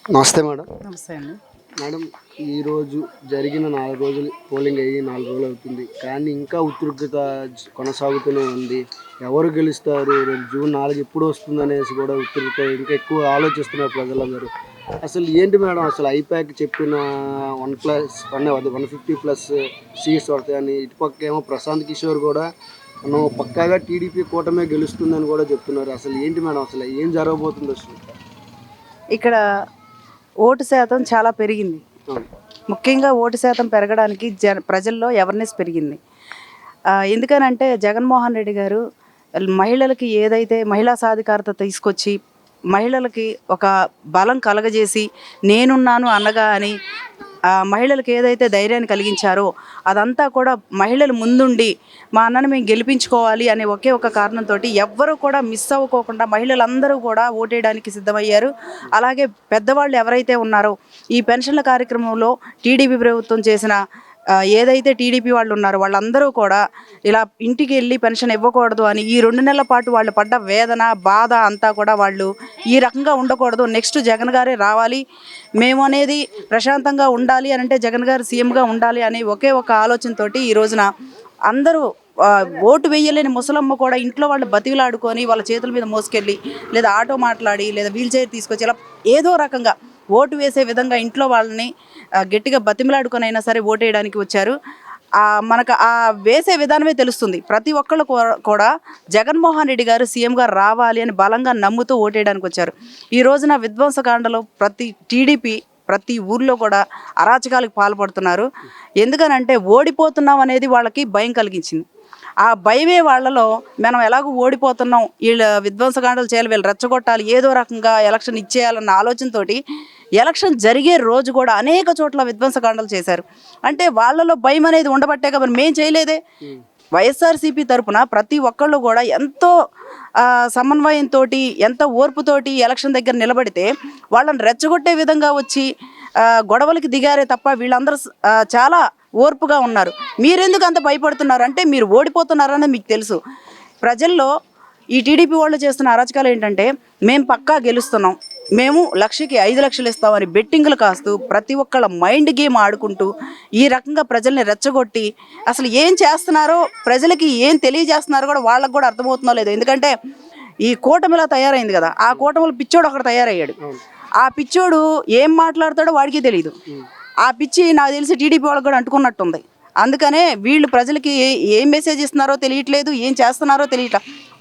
నమస్తే మేడం. నమస్తే అండి. మేడం, ఈరోజు జరిగిన 4 రోజులు పోలింగ్ అయ్యి 4 రోజులు అవుతుంది. కానీ ఇంకా ఉద్రిక్తత కొనసాగుతూనే ఉంది. ఎవరు గెలుస్తారు, రేపు జూన్ 4 ఎప్పుడు వస్తుందనేసి కూడా ఉద్రిక్తత ఇంకా ఎక్కువ ఆలోచిస్తున్నారు ప్రజలందరూ. అసలు ఏంటి మేడం, అసలు ఐపాక్ చెప్పిన 150+ సీట్స్ వస్తాయని, ఇటుపక్క ఏమో ప్రశాంత్ కిషోర్ కూడా మనం పక్కాగా టీడీపీ కూటమే గెలుస్తుందని కూడా చెప్తున్నారు. అసలు ఏంటి మేడం, అసలు ఏం జరగబోతుంది అసలు? ఇక్కడ ఓటు శాతం చాలా పెరిగింది. ముఖ్యంగా ఓటు శాతం పెరగడానికి ప్రజల్లో అవేర్నెస్ పెరిగింది. ఎందుకనంటే జగన్మోహన్ రెడ్డి గారు మహిళలకి ఏదైతే మహిళా సాధికారత తీసుకొచ్చి మహిళలకి ఒక బలం కలగజేసి నేనున్నాను అన్నగా అని మహిళలకు ఏదైతే ధైర్యాన్ని కలిగించారో అదంతా కూడా మహిళలు ముందుండి మా అన్నని మేము గెలిపించుకోవాలి అనే ఒకే ఒక కారణంతో ఎవ్వరూ కూడా మిస్ అవ్వకోకుండా మహిళలందరూ కూడా ఓటేయడానికి సిద్ధమయ్యారు. అలాగే పెద్దవాళ్ళు ఎవరైతే ఉన్నారో ఈ పెన్షన్ల కార్యక్రమంలో టీడీపీ ప్రభుత్వం చేసిన ఏదైతే టీడీపీ వాళ్ళు ఉన్నారో వాళ్ళందరూ కూడా ఇలా ఇంటికి వెళ్ళి పెన్షన్ ఇవ్వకూడదు అని ఈ 2 నెలల పాటు వాళ్ళు పడ్డ వేదన బాధ అంతా కూడా వాళ్ళు ఈ రకంగా ఉండకూడదు, నెక్స్ట్ జగన్ గారే రావాలి, మేము అనేది ప్రశాంతంగా ఉండాలి అని అంటే జగన్ గారు సీఎంగా ఉండాలి అనే ఒకే ఒక ఆలోచనతోటి ఈ రోజున అందరూ ఓటు వేయలేని ముసలమ్మ కూడా ఇంట్లో వాళ్ళు బతికిలాడుకొని వాళ్ళ చేతుల మీద మోసుకెళ్ళి లేదా ఆటో మాట్లాడి లేదా వీల్ చైర్ తీసుకొచ్చి ఇలా ఏదో రకంగా ఓటు వేసే విధంగా ఇంట్లో వాళ్ళని గట్టిగా బతిమిలాడుకొని అయినా సరే ఓటేయడానికి వచ్చారు. మనకు ఆ వేసే విధానమే తెలుస్తుంది. ప్రతి ఒక్కళ్ళు కూడా జగన్మోహన్ రెడ్డి గారు సీఎం గారు రావాలి అని బలంగా నమ్ముతూ ఓటేయడానికి వచ్చారు. ఈ రోజున విధ్వంసకాండలో ప్రతి ఊర్లో కూడా అరాచకాలకు పాల్పడుతున్నారు. ఎందుకనంటే ఓడిపోతున్నాం అనేది వాళ్ళకి భయం కలిగించింది. ఆ భయమే వాళ్ళలో మనం ఎలాగో ఓడిపోతున్నాం, వీళ్ళు విధ్వంసకాండలు చేయాలి, వీళ్ళు రెచ్చగొట్టాలి, ఏదో రకంగా ఎలక్షన్ ఇచ్చేయాలన్న ఆలోచనతోటి ఎలక్షన్ జరిగే రోజు కూడా అనేక చోట్ల విధ్వంసకాండలు చేశారు. అంటే వాళ్ళలో భయం అనేది ఉండబట్టే కాబట్టి మేము చేయలేదే. వైఎస్ఆర్సీపీ తరఫున ప్రతి ఒక్కళ్ళు కూడా ఎంతో సమన్వయంతో ఎంతో ఓర్పుతోటి ఎలక్షన్ దగ్గర నిలబడితే వాళ్ళని రెచ్చగొట్టే విధంగా వచ్చి గొడవలకి దిగారే తప్ప వీళ్ళందరూ చాలా ఓర్పుగా ఉన్నారు. మీరెందుకు అంత భయపడుతున్నారు అంటే మీరు ఓడిపోతున్నారని మీకు తెలుసు. ప్రజల్లో ఈ టీడీపీ వాళ్ళు చేస్తున్న అరాచకాలు ఏంటంటే మేము పక్కా గెలుస్తున్నాం, మేము 1,00,000కి 5 లక్షలు ఇస్తామని బెట్టింగ్లు కాస్తూ ప్రతి ఒక్కళ్ళ మైండ్ గేమ్ ఆడుకుంటూ ఈ రకంగా ప్రజల్ని రెచ్చగొట్టి అసలు ఏం చేస్తున్నారో ప్రజలకి ఏం తెలియజేస్తున్నారో కూడా వాళ్ళకు కూడా అర్థమవుతుందో లేదు. ఎందుకంటే ఈ కూటమిలా తయారైంది కదా, ఆ కూటమిలో పిచ్చోడు అక్కడ తయారయ్యాడు. ఆ పిచ్చోడు ఏం మాట్లాడతాడో వాడికి తెలియదు. ఆ పిచ్చి నాకు తెలిసి టీడీపీ వాళ్ళకి కూడా అంటుకున్నట్టుంది. అందుకనే వీళ్ళు ప్రజలకి ఏం మెసేజ్ ఇస్తున్నారో తెలియట్లేదు, ఏం చేస్తున్నారో తెలియట్లా.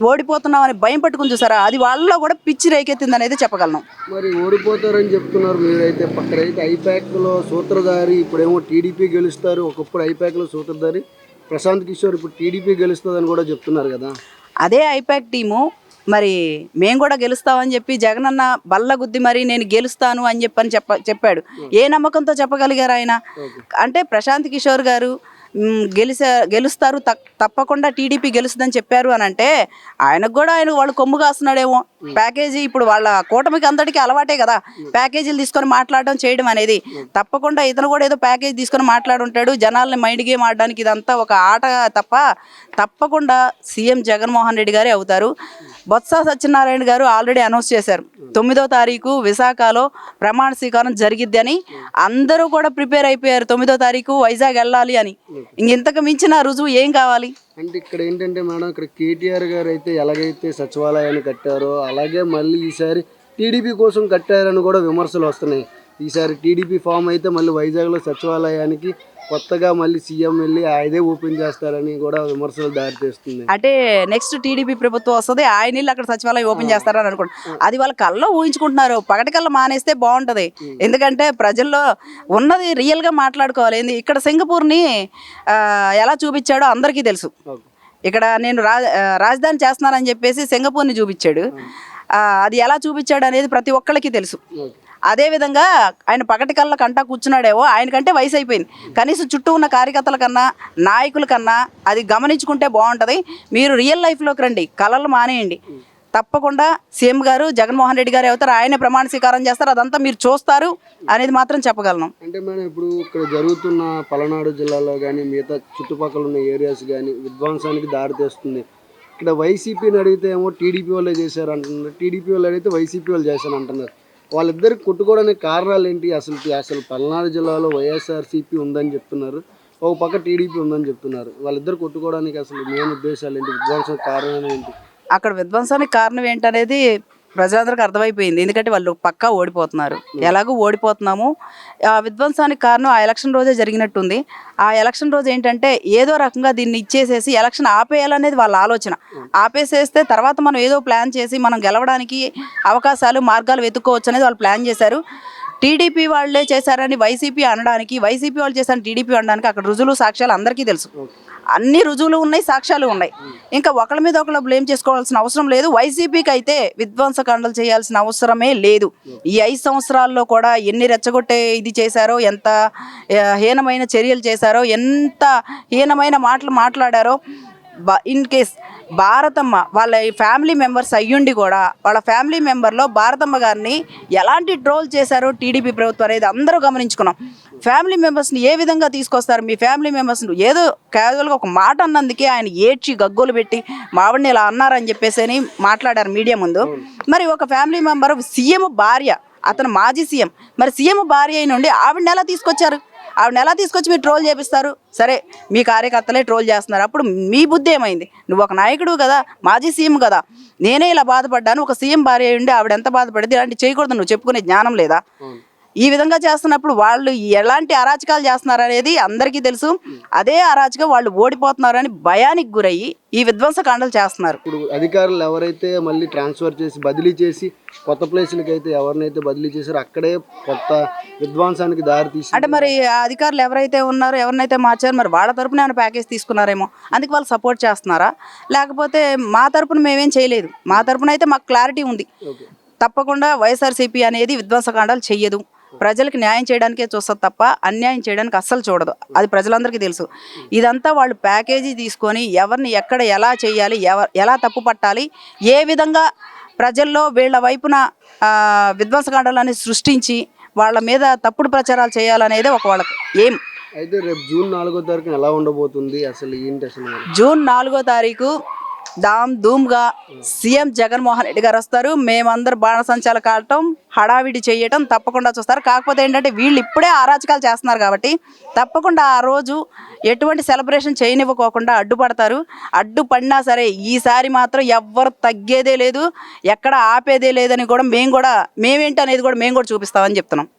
ఓడిపోతున్నాం అని భయం పట్టుకుని చూసారా, అది వాళ్ళలో కూడా పిచ్చి రేకెత్తింది అనేది చెప్పగలను. మరి ఓడిపోతారని చెప్తున్నారు మీరైతే. పక్కనైతే ఐపాక్లో సూత్రధారి, ఇప్పుడేమో టీడీపీ గెలుస్తారు, ఒకప్పుడు ఐపాక్లో సూత్రధారి ప్రశాంత్ కిషోర్ ఇప్పుడు టీడీపీ గెలుస్తుందని కూడా చెప్తున్నారు కదా. అదే ఐపాక్ టీము మరి మేము కూడా గెలుస్తామని చెప్పి జగన్ అన్న బల్లగుద్ది మరి నేను గెలుస్తాను అని చెప్పాడు. ఏ నమ్మకంతో చెప్పగలిగారు ఆయన? అంటే ప్రశాంత్ కిషోర్ గారు గెలుస్తారు, తప్పకుండా టీడీపీ గెలుస్తుందని చెప్పారు అని అంటే ఆయనకు కూడా వాళ్ళు కొమ్ము కాస్తున్నాడేమో. ప్యాకేజీ ఇప్పుడు వాళ్ళ కూటమికి అందరికీ అలవాటే కదా ప్యాకేజీలు తీసుకొని మాట్లాడడం చేయడం అనేది. తప్పకుండా ఇతను కూడా ఏదో ప్యాకేజీ తీసుకొని మాట్లాడుంటాడు. జనాల్ని మైండ్ గేమ్ ఆడడానికి ఇదంతా ఒక ఆట తప్ప తప్పకుండా సీఎం జగన్మోహన్ రెడ్డి గారే అవుతారు. బొత్స సత్యనారాయణ గారు ఆల్రెడీ అనౌన్స్ చేశారు 9వ తారీఖు విశాఖలో ప్రమాణ స్వీకారం జరిగిద్ది అని. అందరూ కూడా ప్రిపేర్ అయిపోయారు 9వ తారీఖు వైజాగ్ వెళ్ళాలి అని. ఇంతకు మించిన రుజువు ఏం కావాలి? అంటే ఇక్కడ ఏంటంటే మేడం, ఇక్కడ కేటీఆర్ గారు అయితే ఎలాగైతే సచివాలయాన్ని కట్టారో అలాగే మళ్ళీ ఈసారి టీడీపీ కోసం కట్టారని కూడా విమర్శలు వస్తున్నాయి. ఈసారి టీడీపీ ఫామ్ అయితే మళ్ళీ వైజాగ్లో సచివాలయానికి కొత్తగా మళ్ళీ సీఎం వెళ్ళి ఆయనే ఓపెన్ చేస్తారని కూడా విమర్శలు దారితీస్తుంది. అంటే నెక్స్ట్ టీడీపీ ప్రభుత్వం వస్తుంది, ఆయన వెళ్ళి అక్కడ సచివాలయం ఓపెన్ చేస్తారని అనుకోండి. అది వాళ్ళ కళ్ళలో ఊహించుకుంటున్నారు. పగటి కళ్ళ మానేస్తే బాగుంటుంది. ఎందుకంటే ప్రజల్లో ఉన్నది రియల్గా మాట్లాడుకోవాలి. ఇక్కడ సింగపూర్ని ఎలా చూపించాడో అందరికీ తెలుసు. ఇక్కడ నేను రాజధాని చేస్తున్నానని చెప్పేసి సింగపూర్ని చూపించాడు. అది ఎలా చూపించాడు అనేది ప్రతి ఒక్కళ్ళకి తెలుసు. అదేవిధంగా ఆయన పగటి కళ్ళ కంటా కూర్చున్నాడేమో, ఆయనకంటే వయసు అయిపోయింది. కనీసం చుట్టూ ఉన్న కార్యకర్తల కన్నా నాయకుల కన్నా అది గమనించుకుంటే బాగుంటుంది. మీరు రియల్ లైఫ్లోకి రండి, కళలు మానేయండి. తప్పకుండా సీఎం గారు జగన్మోహన్ రెడ్డి గారు అవుతారు, ఆయనే ప్రమాణ స్వీకారం చేస్తారు. అదంతా మీరు చూస్తారు అనేది మాత్రం చెప్పగలను. అంటే మేడం, ఇప్పుడు ఇక్కడ జరుగుతున్న పలనాడు జిల్లాలో కానీ మిగతా చుట్టుపక్కల ఉన్న ఏరియాస్ కానీ విధ్వంసానికి దారితీస్తుంది. ఇక్కడ వైసీపీని అడిగితే ఏమో టీడీపీ వాళ్ళే చేశారు అంటున్నారు, టీడీపీ వాళ్ళు అడిగితే వైసీపీ వాళ్ళు చేశారు అంటున్నారు. వాళ్ళిద్దరికి కొట్టుకోవడానికి కారణాలు ఏంటి? అసలు పల్నాడు జిల్లాలో వైఎస్ఆర్సీపీ ఉందని చెప్తున్నారు, ఒక పక్క టీడీపీ ఉందని చెప్తున్నారు. వాళ్ళిద్దరు కొట్టుకోవడానికి అసలు మెయిన్ ఉద్దేశాలు ఏంటి? విధ్వంసం కారణం ఏంటి? అక్కడ విధ్వంసానికి కారణం ఏంటనేది ప్రజలందరికీ అర్థమైపోయింది. ఎందుకంటే వాళ్ళు పక్కా ఓడిపోతున్నారు, ఎలాగో ఓడిపోతున్నాము. ఆ విధ్వంసానికి కారణం ఆ ఎలక్షన్ రోజే జరిగినట్టుంది. ఆ ఎలక్షన్ రోజు ఏంటంటే ఏదో రకంగా దీన్ని ఇచ్చేసేసి ఎలక్షన్ ఆపేయాలనేది వాళ్ళ ఆలోచన. ఆపేసేస్తే తర్వాత మనం ఏదో ప్లాన్ చేసి మనం గెలవడానికి అవకాశాలు మార్గాలు వెతుక్కోవచ్చు అనేది వాళ్ళు ప్లాన్ చేశారు. టీడీపీ వాళ్ళే చేశారని వైసీపీ అనడానికి, వైసీపీ వాళ్ళు చేశారని టీడీపీ అనడానికి అక్కడ రుజువులు సాక్ష్యాలు అందరికీ తెలుసు. అన్ని రుజువులు ఉన్నాయి, సాక్ష్యాలు ఉన్నాయి. ఇంకా ఒకళ్ళ మీద ఒకళ్ళు బ్లేమ్ చేసుకోవాల్సిన అవసరం లేదు. వైసీపీకి అయితే విధ్వంసకాండలు చేయాల్సిన అవసరమే లేదు. ఈ 5 సంవత్సరాల్లో కూడా ఎన్ని రెచ్చగొట్టే ఇది చేశారో, ఎంత హీనమైన చర్యలు చేశారో, ఎంత హీనమైన మాటలు మాట్లాడారో. ఇన్ కేస్ భారతమ్మ వాళ్ళ ఫ్యామిలీ మెంబర్స్ అయ్యుండి కూడా వాళ్ళ ఫ్యామిలీ మెంబర్లో భారతమ్మ గారిని ఎలాంటి ట్రోల్ చేశారో టీడీపీ ప్రభుత్వం అనేది అందరూ గమనించుకున్నాం. ఫ్యామిలీ మెంబర్స్ని ఏ విధంగా తీసుకొస్తారు? మీ ఫ్యామిలీ మెంబర్స్ని ఏదో క్యాజువల్గా ఒక మాట అన్నందుకే ఆయన ఏడ్చి గగ్గోలు పెట్టి మావిడిని ఇలా అన్నారని చెప్పేసి అని మాట్లాడారు మీడియా ముందు. మరి ఒక ఫ్యామిలీ మెంబర్ సీఎం భార్య, అతను మాజీ సీఎం, మరి సీఎం భార్య అయిన నుండి ఆవిడని ఎలా తీసుకొచ్చారు? ఆవిడని ఎలా తీసుకొచ్చి మీరు ట్రోల్ చేపిస్తారు? సరే, మీ కార్యకర్తలే ట్రోల్ చేస్తున్నారు, అప్పుడు మీ బుద్ధి ఏమైంది? నువ్వు ఒక నాయకుడు కదా, మాజీ సీఎం కదా. నేనే ఇలా బాధపడ్డాను, ఒక సీఎం భార్య ఉండి ఆవిడ ఎంత బాధపడింది, ఇలాంటి చేయకూడదు నువ్వు చెప్పుకునే జ్ఞానం లేదా? ఈ విధంగా చేస్తున్నప్పుడు వాళ్ళు ఎలాంటి అరాచకాలు చేస్తున్నారు అనేది అందరికీ తెలుసు. అదే అరాచకం వాళ్ళు ఓడిపోతున్నారని భయానికి గురయ్యి ఈ విధ్వంసకాండలు చేస్తున్నారు. ఇప్పుడు అధికారులు ఎవరైతే మళ్ళీ ట్రాన్స్ఫర్ చేసి బదిలీ చేసి కొత్త ప్లేసులకి అయితే ఎవరినైతే బదిలీ చేశారో అక్కడే కొత్త విధ్వంసానికి దారి తీసి, అంటే మరి ఆ అధికారులు ఎవరైతే ఉన్నారో, ఎవరినైతే మార్చారో, మరి వాళ్ళ తరపున ఏమైనా ప్యాకేజ్ తీసుకున్నారేమో, అందుకు వాళ్ళు సపోర్ట్ చేస్తున్నారా? లేకపోతే మా తరపున మేమేం చేయలేదు, మా తరపున అయితే మాకు క్లారిటీ ఉంది. తప్పకుండా వైఎస్ఆర్సీపీ అనేది విధ్వంసకాండాలు చెయ్యదు. ప్రజలకు న్యాయం చేయడానికే చూస్తుంది తప్ప అన్యాయం చేయడానికి అస్సలు చూడదు. అది ప్రజలందరికీ తెలుసు. ఇదంతా వాళ్ళు ప్యాకేజీ తీసుకొని ఎవరిని ఎక్కడ ఎలా చేయాలి, ఎలా తప్పు పట్టాలి, ఏ విధంగా ప్రజల్లో వీళ్ళ వైపున విధ్వంసకాండాలని సృష్టించి వాళ్ళ మీద తప్పుడు ప్రచారాలు చేయాలనేది ఒక వాళ్ళకి ఏం. అయితే రేపు జూన్ 4వ తారీఖున ఎలా ఉండబోతుంది? అసలు ఏంటి అసలు? జూన్ 4వ తారీఖు ధూమ్గా సీఎం జగన్మోహన్ రెడ్డి గారు వస్తారు. మేమందరూ బాణసంచాలు కావటం, హడావిడి చేయటం తప్పకుండా చూస్తారు. కాకపోతే ఏంటంటే వీళ్ళు ఇప్పుడే అరాచకాలు చేస్తున్నారు కాబట్టి తప్పకుండా ఆ రోజు ఎటువంటి సెలబ్రేషన్ చేయనివ్వకోకుండా అడ్డుపడతారు. అడ్డుపడినా సరే ఈసారి మాత్రం ఎవ్వరు తగ్గేదే లేదు, ఎక్కడ ఆపేదే లేదని కూడా మేమేంటి అనేది కూడా మేము కూడా చూపిస్తామని చెప్తున్నాం.